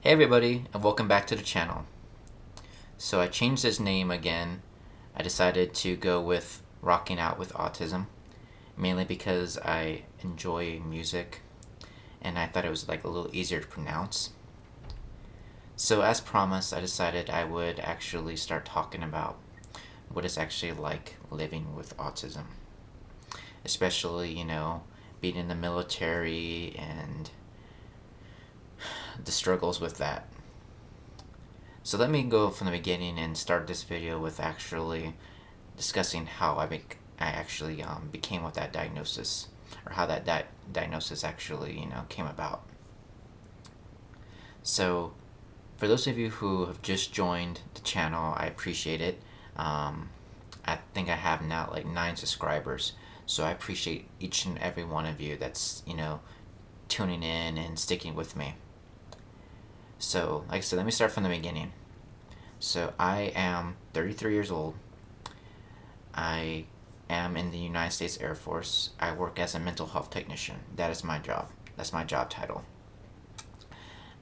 Hey everybody, and welcome back to the channel. So I changed his name again. I decided to go with Rocking Out with Autism, mainly because I enjoy music and I thought it was like a little easier to pronounce. So as promised, I decided I would actually start talking about what it's actually like living with autism. Especially, being in the military and the struggles with that. So let me go from the beginning and start this video with actually discussing how I actually became with that diagnosis, or how that diagnosis actually came about. So for those of you who have just joined the channel, I appreciate it. I think I have now like 9 subscribers, so I appreciate each and every one of you that's tuning in and sticking with me. So like I said, let me start from the beginning. So I am 33 years old. I am in the United States Air Force. I work as a mental health technician. That is my job. That's my job title.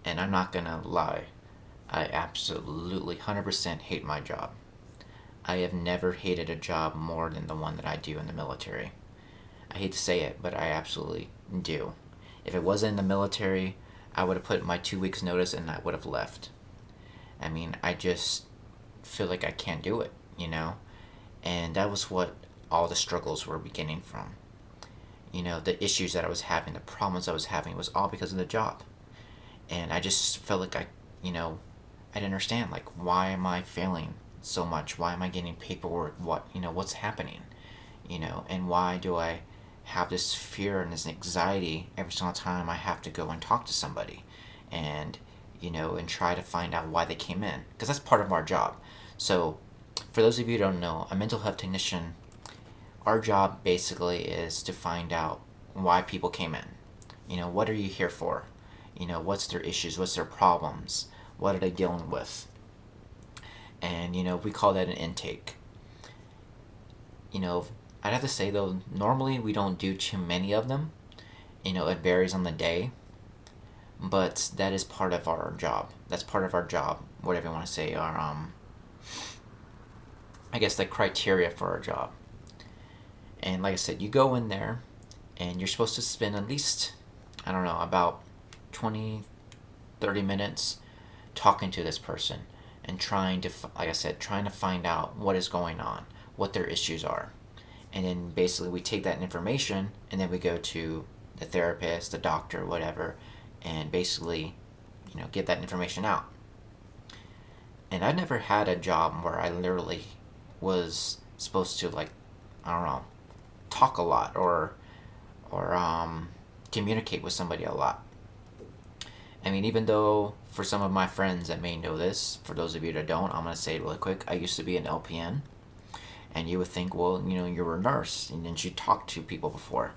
And I'm not gonna lie, I absolutely 100% hate my job. I have never hated a job more than the one that I do in the military. I hate to say it, but I absolutely do. If it wasn't in the military, I would have put my 2 weeks notice and I would have left. I mean, I just feel like I can't do it, And that was what all the struggles were beginning from. The issues that I was having, the problems I was having was all because of the job. And I just felt like I didn't understand, like, why am I failing so much? Why am I getting paperwork? What's happening? And why do I have this fear and this anxiety every single time I have to go and talk to somebody and, and try to find out why they came in? Because that's part of our job. So, for those of you who don't know, a mental health technician, our job basically is to find out why people came in. What are you here for? What's their issues? What's their problems? What are they dealing with? And, we call that an intake. I'd have to say though, normally we don't do too many of them. It varies on the day. But that is part of our job. That's part of our job, whatever you want to say, our, I guess the criteria for our job. And like I said, you go in there and you're supposed to spend at least, I don't know, about 20, 30 minutes talking to this person and trying to, like I said, trying to find out what is going on, what their issues are. And then basically we take that information and then we go to the therapist, the doctor, whatever, and basically, get that information out. And I never had a job where I literally was supposed to, like, I don't know, talk a lot or communicate with somebody a lot. I mean, even though for some of my friends that may know this, for those of you that don't, I'm going to say it really quick. I used to be an LPN, and you would think, well, you're a nurse, and then you talked to people before.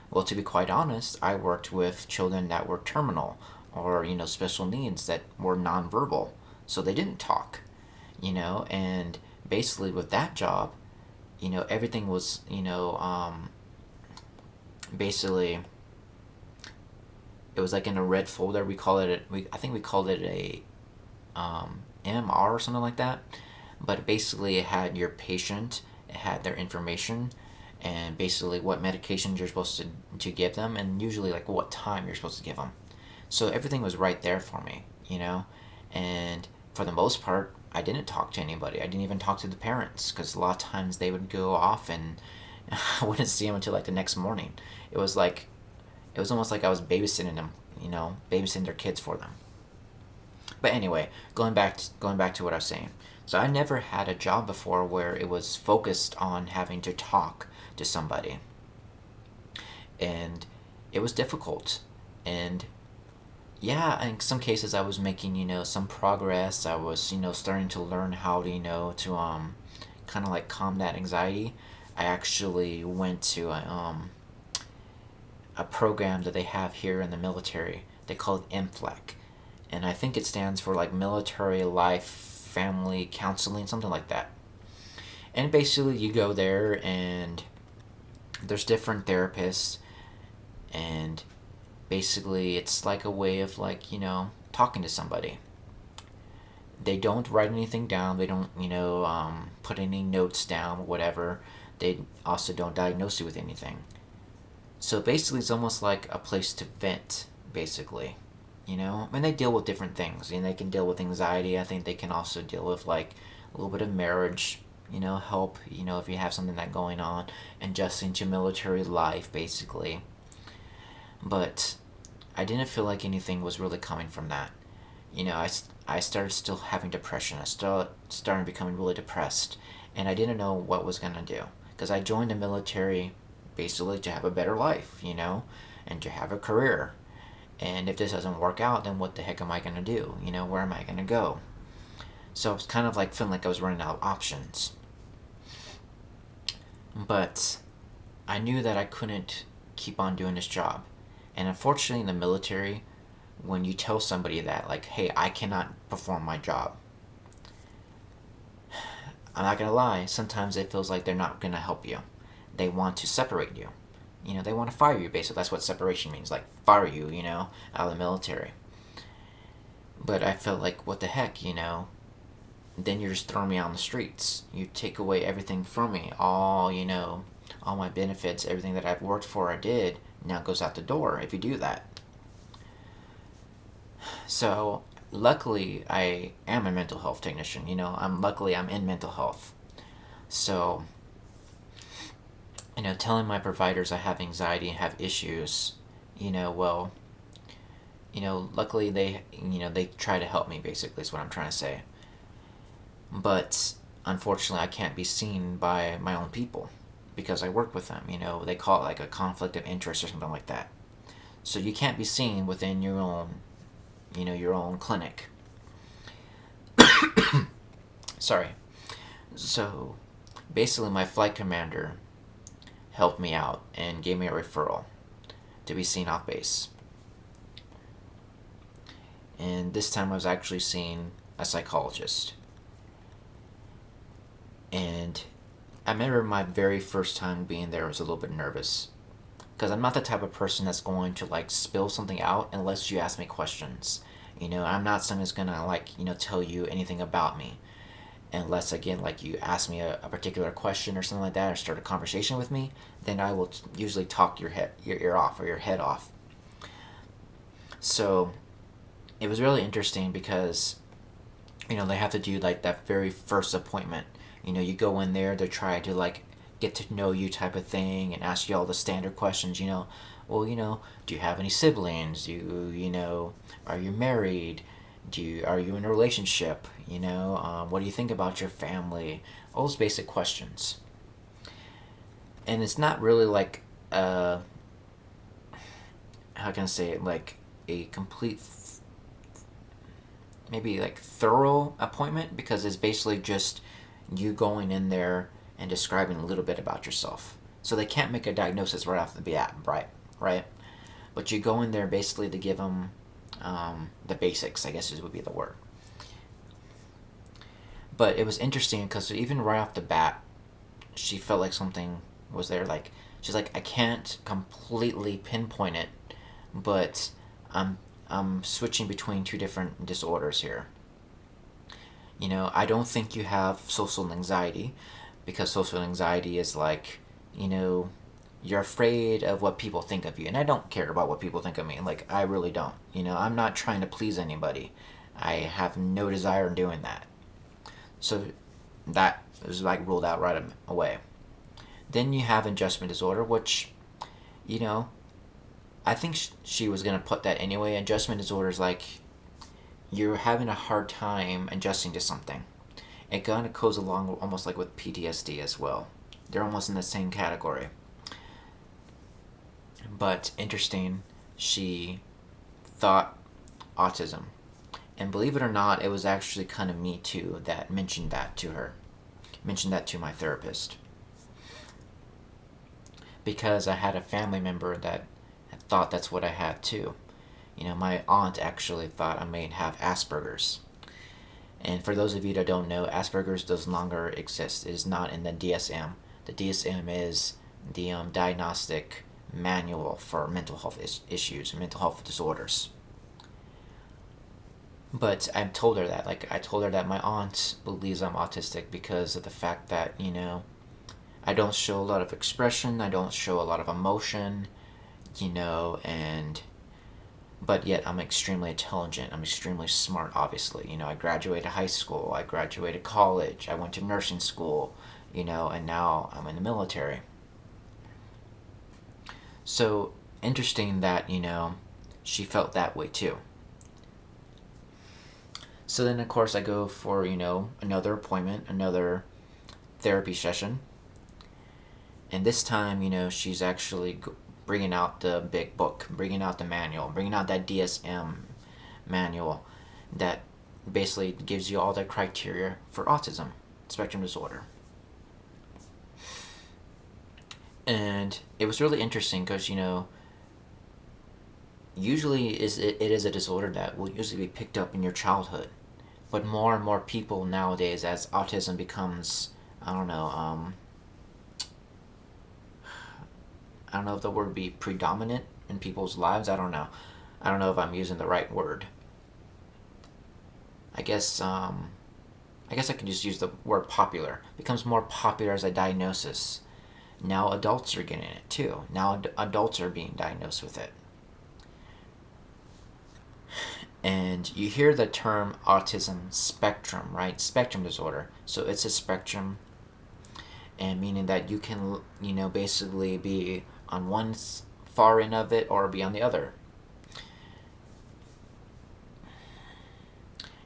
Well, to be quite honest, I worked with children that were terminal or, special needs that were nonverbal, so they didn't talk, and basically with that job, everything was, basically it was like in a red folder. I think we called it a MR or something like that. But basically, it had your patient, it had their information, and basically what medications you're supposed to give them, and usually like what time you're supposed to give them. So everything was right there for me, And for the most part, I didn't talk to anybody. I didn't even talk to the parents because a lot of times they would go off and I wouldn't see them until like the next morning. It was like it was almost like I was babysitting them, babysitting their kids for them. But anyway, going back to what I was saying. So I never had a job before where it was focused on having to talk to somebody. And it was difficult. And yeah, in some cases I was making, some progress. I was, starting to learn how to, kind of like calm that anxiety. I actually went to a program that they have here in the military. They call it MFLAC, and I think it stands for like Military Life Family Counseling, something like that. And basically, you go there, and there's different therapists, and basically, it's like a way of like talking to somebody. They don't write anything down. They don't, put any notes down or whatever. They also don't diagnose you with anything. So basically, it's almost like a place to vent, basically. And they deal with different things. They can deal with anxiety. I think they can also deal with like a little bit of marriage, help, if you have something that going on, adjusting to military life, basically. But I didn't feel like anything was really coming from that. I started still having depression. I started becoming really depressed, and I didn't know what was gonna do because I joined the military basically to have a better life, and to have a career. And if this doesn't work out, then what the heck am I gonna do? Where am I gonna go? So it's kind of like feeling like I was running out of options. But I knew that I couldn't keep on doing this job. And unfortunately, in the military, when you tell somebody that, like, hey, I cannot perform my job, I'm not gonna lie, sometimes it feels like they're not gonna help you. They want to separate you. They want to fire you, basically. That's what separation means, like, fire you, out of the military. But I felt like, what the heck, then you're just throwing me out on the streets. You take away everything from me. All my benefits, everything that I've worked for, I did, now goes out the door if you do that. So, luckily, I am a mental health technician. I'm in mental health. So, telling my providers I have anxiety and have issues, well, luckily they try to help me, basically, is what I'm trying to say. But unfortunately, I can't be seen by my own people because I work with them. They call it like a conflict of interest or something like that. So you can't be seen within your own clinic. Sorry. So basically, my flight commander helped me out and gave me a referral to be seen off base. And this time I was actually seeing a psychologist. And I remember my very first time being there was a little bit nervous. Because I'm not the type of person that's going to like spill something out unless you ask me questions. I'm not someone who's gonna like, tell you anything about me. Unless, again, like you ask me a particular question or something like that or start a conversation with me, then I will usually talk your ear off or your head off. So it was really interesting because, they have to do like that very first appointment. You go in there, they try to like get to know you type of thing and ask you all the standard questions, well, do you have any siblings? Are you married? Are you in a relationship? What do you think about your family? All those basic questions. And it's not really like how can I say it, like a complete maybe like thorough appointment, because it's basically just you going in there and describing a little bit about yourself. So they can't make a diagnosis right off the bat, right? But you go in there basically to give them the basics, I guess would be the word. But it was interesting because even right off the bat, she felt like something was there. Like, she's like, I can't completely pinpoint it, but I'm switching between two different disorders here. I don't think you have social anxiety, because social anxiety is like, you're afraid of what people think of you. And I don't care about what people think of me. Like, I really don't. I'm not trying to please anybody. I have no desire in doing that. So that is like ruled out right away. Then you have adjustment disorder, which, I think she was going to put that anyway. Adjustment disorder is like you're having a hard time adjusting to something. It kind of goes along almost like with PTSD as well. They're almost in the same category. But interesting, she thought autism. And believe it or not, it was actually kind of me too that mentioned that to her. Mentioned that to my therapist. Because I had a family member that thought that's what I had too. My aunt actually thought I may have Asperger's. And for those of you that don't know, Asperger's does no longer exist. It is not in the DSM. The DSM is the diagnostic manual for mental health issues and mental health disorders. But I told her that my aunt believes I'm autistic because of the fact that, I don't show a lot of expression, I don't show a lot of emotion, and but yet I'm extremely intelligent. I'm extremely smart, obviously. I graduated high school, I graduated college, I went to nursing school, and now I'm in the military. So interesting that, she felt that way too. So then, of course, I go for, another appointment, another therapy session. And this time, she's actually bringing out the big book, bringing out the manual, bringing out that DSM manual that basically gives you all the criteria for autism spectrum disorder. And it was really interesting because, usually it is a disorder that will usually be picked up in your childhood. But more and more people nowadays, as autism becomes, I don't know, I don't know if the word would be predominant in people's lives. I don't know. I don't know if I'm using the right word. I guess I guess I can just use the word popular. It becomes more popular as a diagnosis. Now adults are getting it too. Now adults are being diagnosed with it. And you hear the term autism spectrum, right? Spectrum disorder. So it's a spectrum, and meaning that you can, basically be on one far end of it or be on the other.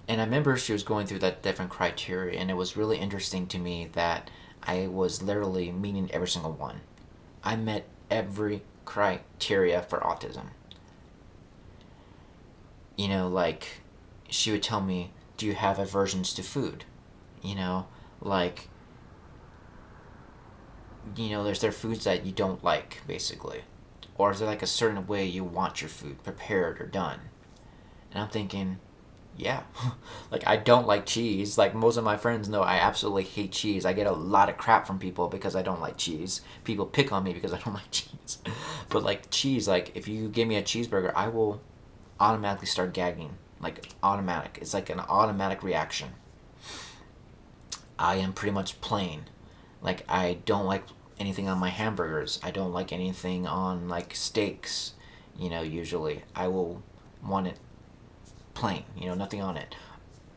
And I remember she was going through that different criteria, and it was really interesting to me that I was literally meeting every single one. I met every criteria for autism. Like, she would tell me, do you have aversions to food? Like, there's there foods that you don't like, basically. Or is there like a certain way you want your food prepared or done? And I'm thinking, yeah. Like, I don't like cheese. Like, most of my friends know I absolutely hate cheese. I get a lot of crap from people because I don't like cheese. People pick on me because I don't like cheese. But, like, cheese, like, if you give me a cheeseburger, I will automatically start gagging. Like, automatic. It's like an automatic reaction. I am pretty much plain. Like, I don't like anything on my hamburgers. I don't like anything on, like, steaks. Usually I will want it plain, nothing on it.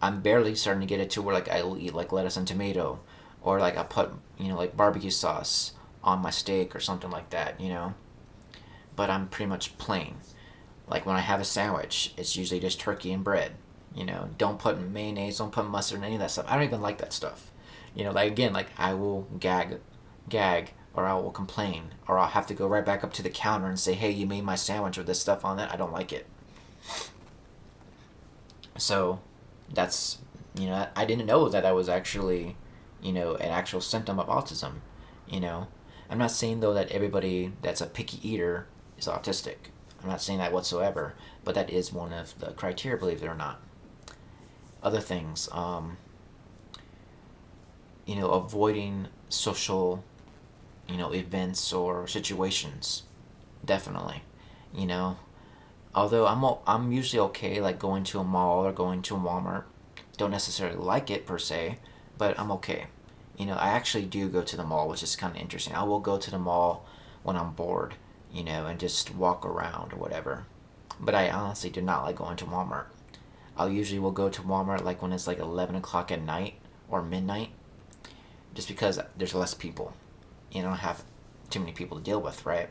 I'm barely starting to get it to where, like, I'll eat, like, lettuce and tomato. Or, like, I put, like, barbecue sauce on my steak or something like that. But I'm pretty much plain. Like, when I have a sandwich, it's usually just turkey and bread. Don't put mayonnaise, don't put mustard, and any of that stuff. I don't even like that stuff. Like, again, like, I will gag, or I will complain, or I'll have to go right back up to the counter and say, hey, you made my sandwich with this stuff on it. I don't like it. So, that's, I didn't know that was actually, an actual symptom of autism. You know, I'm not saying though that everybody that's a picky eater is autistic. I'm not saying that whatsoever, but that is one of the criteria, believe it or not. Other things, avoiding social, events or situations, definitely. You know, although I'm usually okay, like going to a mall or going to a Walmart. Don't necessarily like it per se, but I'm okay. I actually do go to the mall, which is kind of interesting. I will go to the mall when I'm bored, and just walk around or whatever. But I honestly do not like going to Walmart. I'll usually will go to Walmart like when it's like 11 o'clock at night or midnight, just because there's less people. You don't have too many people to deal with, right?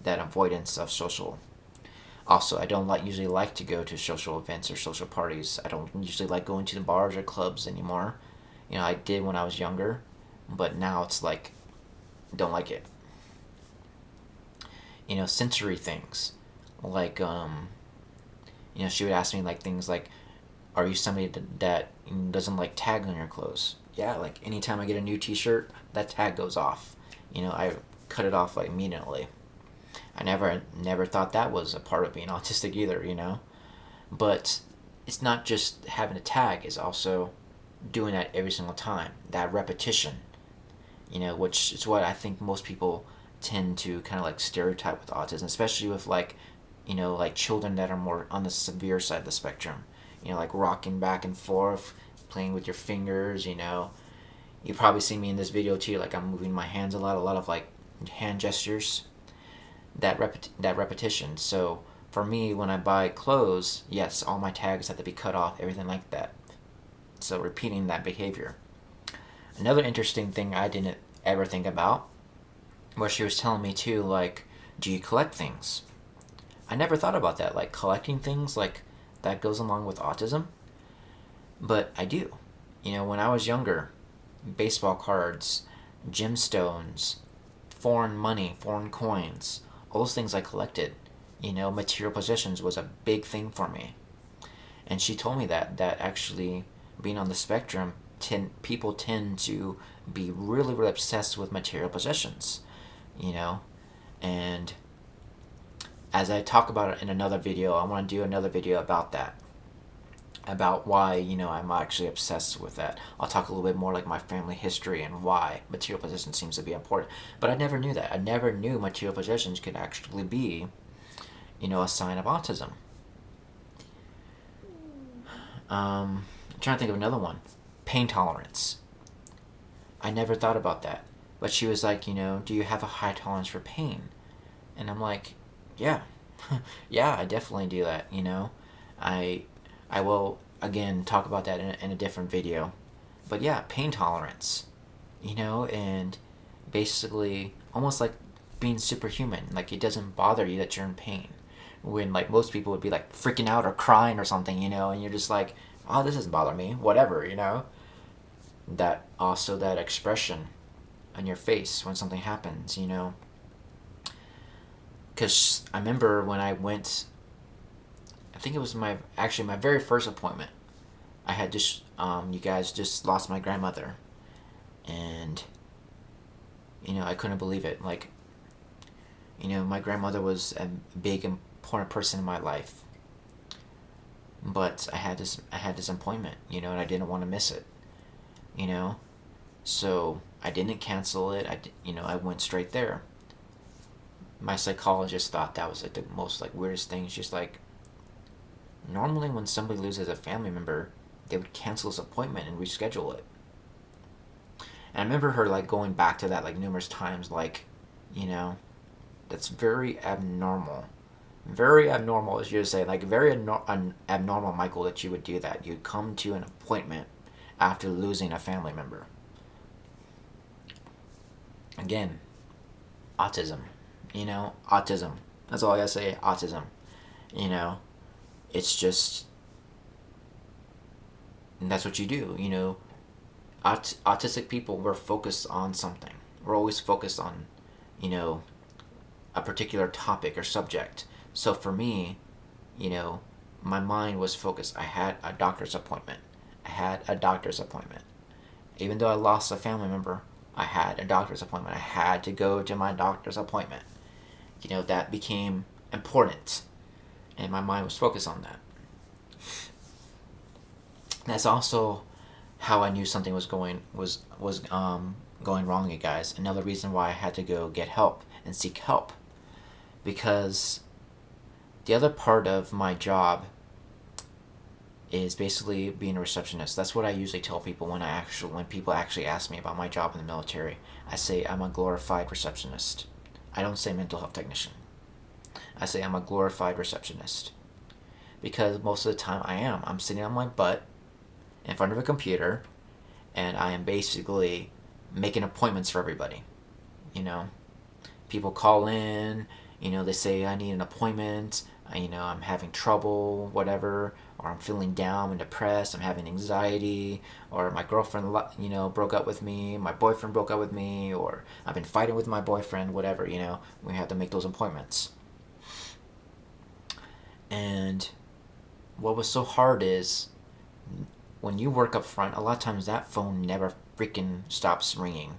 That avoidance of social. Also, I don't usually like to go to social events or social parties. I don't usually like going to the bars or clubs anymore. I did when I was younger, but now it's like, don't like it. Sensory things, like she would ask me like things like, "Are you somebody that doesn't like tags on your clothes?" Yeah, like anytime I get a new T-shirt, that tag goes off. I cut it off like immediately. I never thought that was a part of being autistic either. But it's not just having a tag; it's also doing that every single time. That repetition, which is what I think most people tend to kind of like stereotype with autism, especially with like, like children that are more on the severe side of the spectrum. like rocking back and forth, playing with your fingers, You probably see me in this video too, like I'm moving my hands a lot of like hand gestures, that repetition. So for me, when I buy clothes, yes, all my tags have to be cut off, everything like that. So repeating that behavior. Another interesting thing I didn't ever think about was she was telling me too, like, do you collect things? I never thought about that, like collecting things, like that goes along with autism. But I do. When I was younger, baseball cards, gemstones, foreign money, foreign coins, all those things I collected. Material possessions was a big thing for me. And she told me that actually being on the spectrum, people tend to be really, really obsessed with material possessions, you know? And as I talk about it in another video, I want to do another video about that. About why, I'm actually obsessed with that. I'll talk a little bit more like my family history and why material possessions seems to be important. But I never knew that. I never knew material possessions could actually be, a sign of autism. I'm trying to think of another one. Pain tolerance. I never thought about that. But she was like, do you have a high tolerance for pain? And I'm like, yeah. Yeah, I definitely do that, I I will, again, talk about that in a different video. But yeah, pain tolerance, and basically almost like being superhuman. Like, it doesn't bother you that you're in pain. When, like, most people would be, like, freaking out or crying or something, and you're just like, oh, this doesn't bother me, whatever. That expression on your face when something happens. Because I remember when I went, I think it was my very first appointment. I had just, you guys just lost my grandmother. And, I couldn't believe it. Like, my grandmother was a big, important person in my life. But I had this appointment, and I didn't want to miss it, So I didn't cancel it. I went straight there. My psychologist thought that was like the most like weirdest thing. She's like, normally when somebody loses a family member, they would cancel this appointment and reschedule it. And I remember her like going back to that like numerous times, like, that's very abnormal. Very abnormal, as you would say, like very abnormal, Michael, that you would do that. You'd come to an appointment after losing a family member. Again, autism. Autism. That's all I gotta say. Autism. It's just, and that's what you do. Autistic people, we're focused on something. We're always focused on, a particular topic or subject. So for me, my mind was focused. I had a doctor's appointment. Even though I lost a family member, I had a doctor's appointment. I had to go to my doctor's appointment. That became important. And my mind was focused on that. That's also how I knew something was going wrong, you guys. Another reason why I had to go get help and seek help. Because the other part of my job is basically being a receptionist. That's what I usually tell people when people actually ask me about my job in the military. I say I'm a glorified receptionist. I don't say mental health technician. I say I'm a glorified receptionist. Because most of the time I am. I'm sitting on my butt in front of a computer and I am basically making appointments for everybody. People call in, they say I need an appointment, I'm having trouble, whatever, or I'm feeling down and depressed, I'm having anxiety, or my girlfriend, broke up with me, my boyfriend broke up with me, or I've been fighting with my boyfriend, whatever, we have to make those appointments. And what was so hard is when you work up front, a lot of times that phone never freaking stops ringing.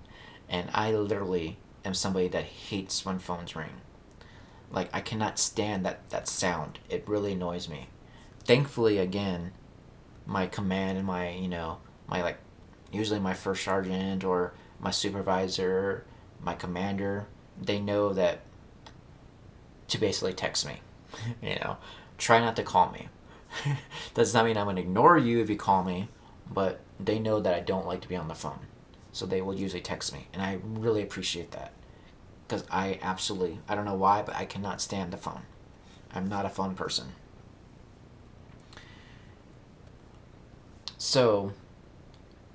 And I literally am somebody that hates when phones ring. Like, I cannot stand that sound. It really annoys me. Thankfully, again, my command and my usually my first sergeant or my supervisor, my commander, they know that to basically text me. Try not to call me. Does not mean I'm gonna ignore you if you call me, but they know that I don't like to be on the phone, so they will usually text me, and I really appreciate that because I don't know why, but I cannot stand the phone. I'm not a phone person. So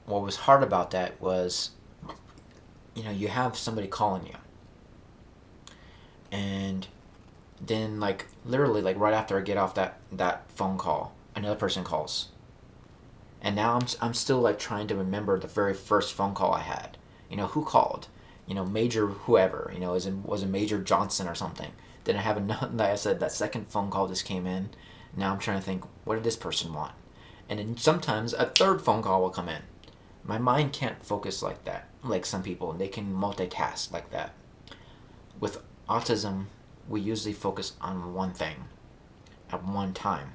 what was hard about that was, you have somebody calling you, and then like literally like right after I get off that phone call, another person calls, and now I'm still like trying to remember the very first phone call I had. Who called? Major whoever. Was it Major Johnson or something? Then I have another. Like I said, that second phone call just came in. Now I'm trying to think, what did this person want? And then sometimes a third phone call will come in. My mind can't focus like that. Like some people, they can multitask like that. With autism, we usually focus on one thing at one time,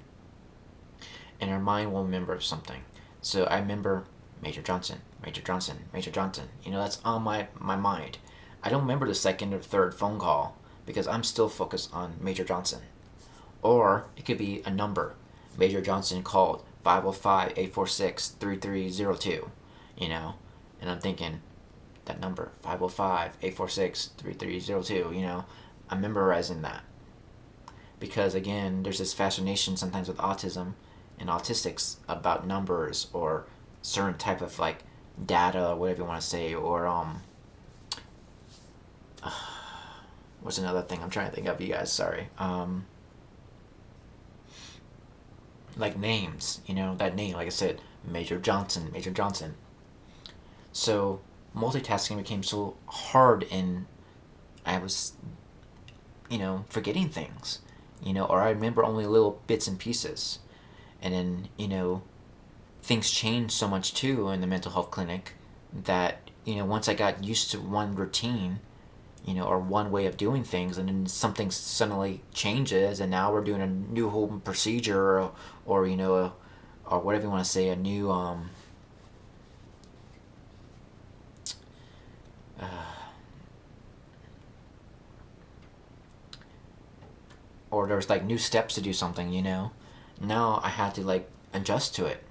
and our mind will remember something. So I remember Major Johnson, Major Johnson, Major Johnson. That's on my mind. I don't remember the second or third phone call because I'm still focused on Major Johnson. Or it could be a number. Major Johnson called 505-846-3302, and I'm thinking, that number, 505-846-3302, I'm memorizing that. Because again, there's this fascination sometimes with autism and autistics about numbers or certain type of like data or whatever you want to say, or what's another thing I'm trying to think of, you guys, sorry. Like names, that name, like I said, Major Johnson, Major Johnson. So multitasking became so hard, and I was, forgetting things, or I remember only little bits and pieces. And then, things changed so much too in the mental health clinic that, once I got used to one routine, or one way of doing things, and then something suddenly changes, and now we're doing a new whole procedure, or or whatever you want to say, a new or there's like new steps to do something. Now I had to like adjust to it,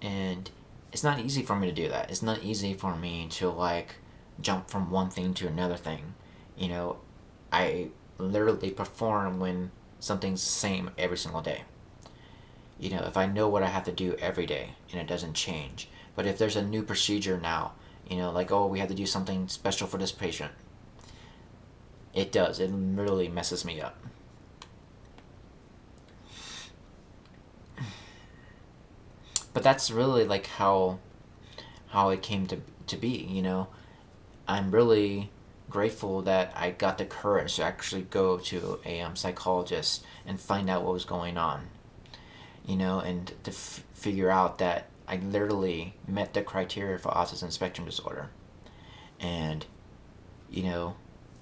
and it's not easy for me to do that. It's not easy for me to like jump from one thing to another thing. you know I literally perform when something's the same every single day. If I know what I have to do every day and it doesn't change. But if there's a new procedure now, like, oh, we have to do something special for this patient, it does. It really messes me up. But that's really like how it came to be. I'm really grateful that I got the courage to actually go to a psychologist and find out what was going on. And to figure out that I literally met the criteria for autism spectrum disorder. And, you know,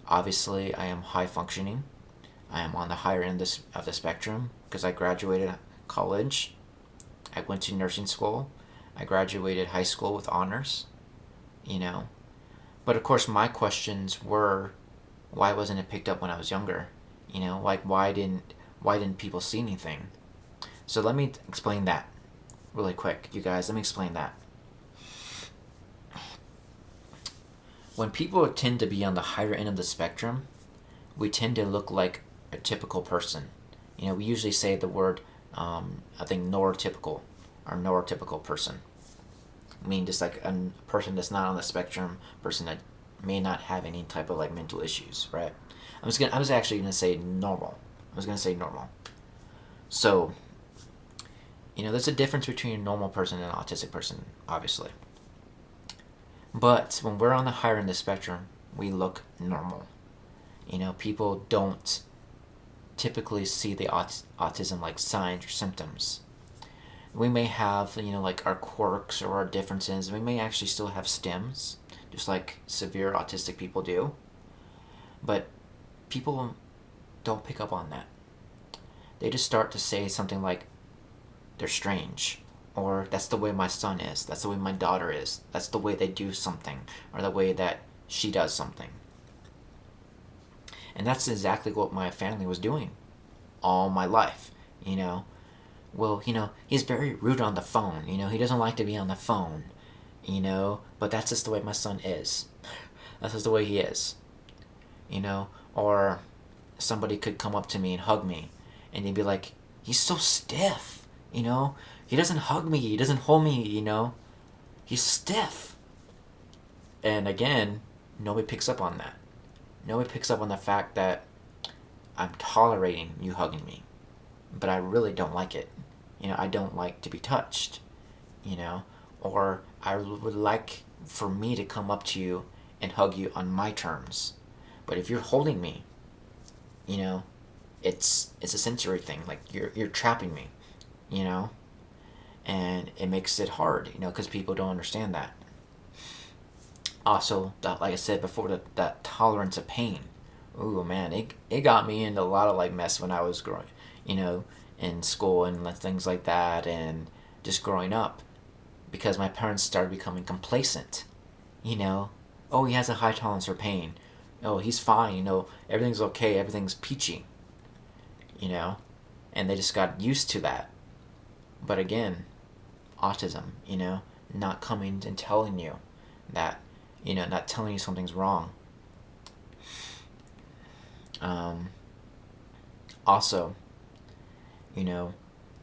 obviously I am high functioning. I am on the higher end of the spectrum because I graduated college. I went to nursing school. I graduated high school with honors, you know. But of course, my questions were, why wasn't it picked up when I was younger? Like why didn't people see anything? So let me explain that really quick, you guys. Let me explain that. When people tend to be on the higher end of the spectrum, we tend to look like a typical person. We usually say the word, I think, neurotypical or neurotypical person. I mean, just like a person that's not on the spectrum, person that may not have any type of like mental issues, right? I was actually gonna say normal. I was gonna say normal. So, there's a difference between a normal person and an autistic person, obviously. But when we're on the higher end of the spectrum, we look normal. People don't typically see the autism like signs or symptoms. We may have, like our quirks or our differences. We may actually still have stems, just like severe autistic people do. But people don't pick up on that. They just start to say something like, they're strange, or that's the way my son is, that's the way my daughter is, that's the way they do something, or the way that she does something. And that's exactly what my family was doing all my life. well, he's very rude on the phone. He doesn't like to be on the phone. But that's just the way my son is. That's just the way he is. Or somebody could come up to me and hug me, and they'd be like, he's so stiff. He doesn't hug me. He doesn't hold me. He's stiff. And again, nobody picks up on that. Nobody picks up on the fact that I'm tolerating you hugging me, but I really don't like it. I don't like to be touched, or I would like for me to come up to you and hug you on my terms. But if you're holding me, it's a sensory thing. Like you're trapping me, and it makes it hard, because people don't understand that. Also, like I said before, that tolerance of pain. Ooh man, it got me into a lot of like mess when I was growing, in school and things like that, and just growing up, because my parents started becoming complacent. Oh, he has a high tolerance for pain. Oh, he's fine. Everything's okay. Everything's peachy. And they just got used to that. But again, autism. Not coming and telling you that, not telling you something's wrong. Also,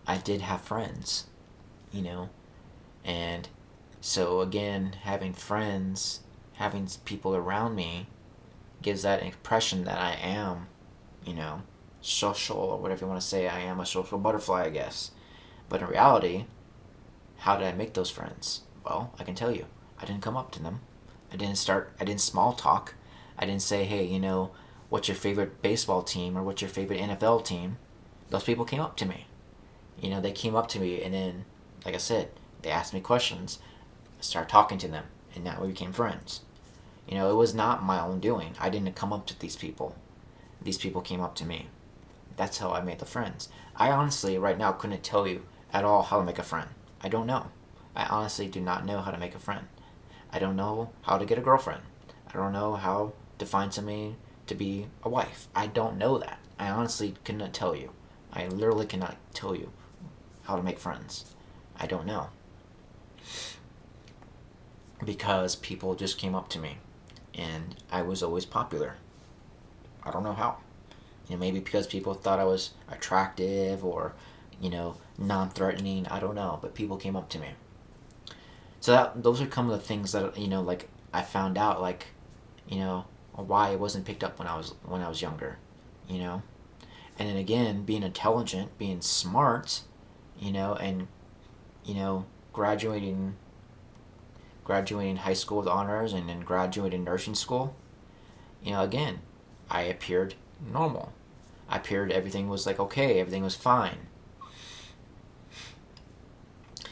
I did have friends, and so again, having friends, having people around me gives that impression that I am, social, or whatever you want to say. I am a social butterfly, I guess. But in reality, how did I make those friends? Well, I can tell you. I didn't come up to them. I didn't small talk. I didn't say, hey, what's your favorite baseball team or what's your favorite NFL team? Those people came up to me. They came up to me, and then, like I said, they asked me questions. I started talking to them, and now we became friends. It was not my own doing. I didn't come up to these people. These people came up to me. That's how I made the friends. I honestly, right now, couldn't tell you at all how to make a friend. I don't know. I honestly do not know how to make a friend. I don't know how to get a girlfriend. I don't know how to find somebody to be a wife. I don't know that. I honestly cannot tell you. I literally cannot tell you how to make friends. I don't know. Because people just came up to me, and I was always popular. I don't know how. Maybe because people thought I was attractive or, non-threatening. I don't know, but people came up to me. So those are some of the things that like I found out, like, why it wasn't picked up when I was younger, and then again, being intelligent, being smart, and graduating high school with honors, and then graduating nursing school. Again, I appeared normal. I appeared everything was like okay, everything was fine.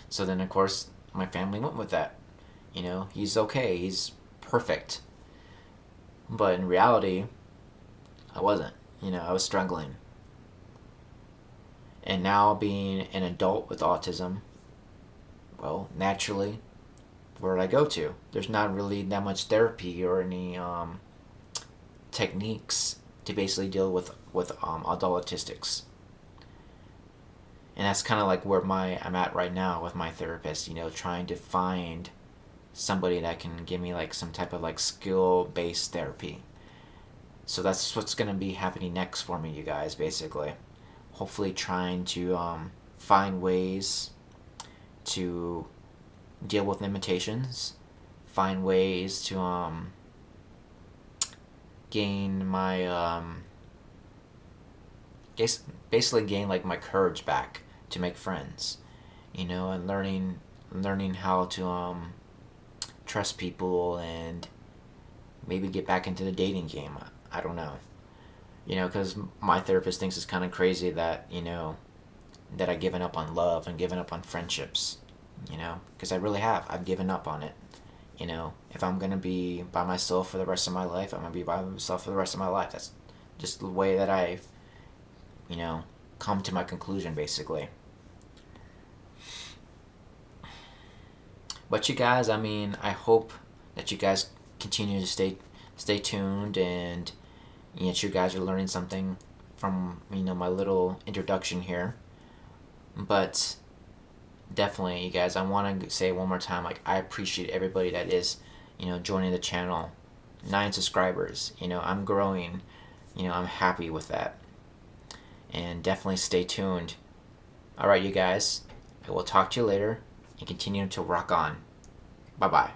So then, of course, my family went with that. He's okay, he's perfect. But in reality, I wasn't. I was struggling. And now, being an adult with autism, well, naturally, where did I go to? There's not really that much therapy or any techniques to basically deal with adult autistics. And that's kind of like where I'm at right now with my therapist. Trying to find somebody that can give me like some type of like skill-based therapy. So that's what's gonna be happening next for me, you guys. Basically, hopefully trying to find ways to deal with limitations, find ways to gain my basically gain like my courage back to make friends, and learning how to trust people, and maybe get back into the dating game. I don't know, because my therapist thinks it's kind of crazy that that I've given up on love and given up on friendships, because I really have. I've given up on it. If I'm gonna be by myself for the rest of my life, I'm gonna be by myself for the rest of my life. That's just the way that I've come to my conclusion, basically. But you guys, I hope that you guys continue to stay tuned, and that you guys are learning something from my little introduction here. But definitely, you guys, I want to say one more time, like, I appreciate everybody that is, joining the channel. 9 subscribers, I'm growing, I'm happy with that. And definitely stay tuned. All right, you guys, I will talk to you later and continue to rock on. Bye bye.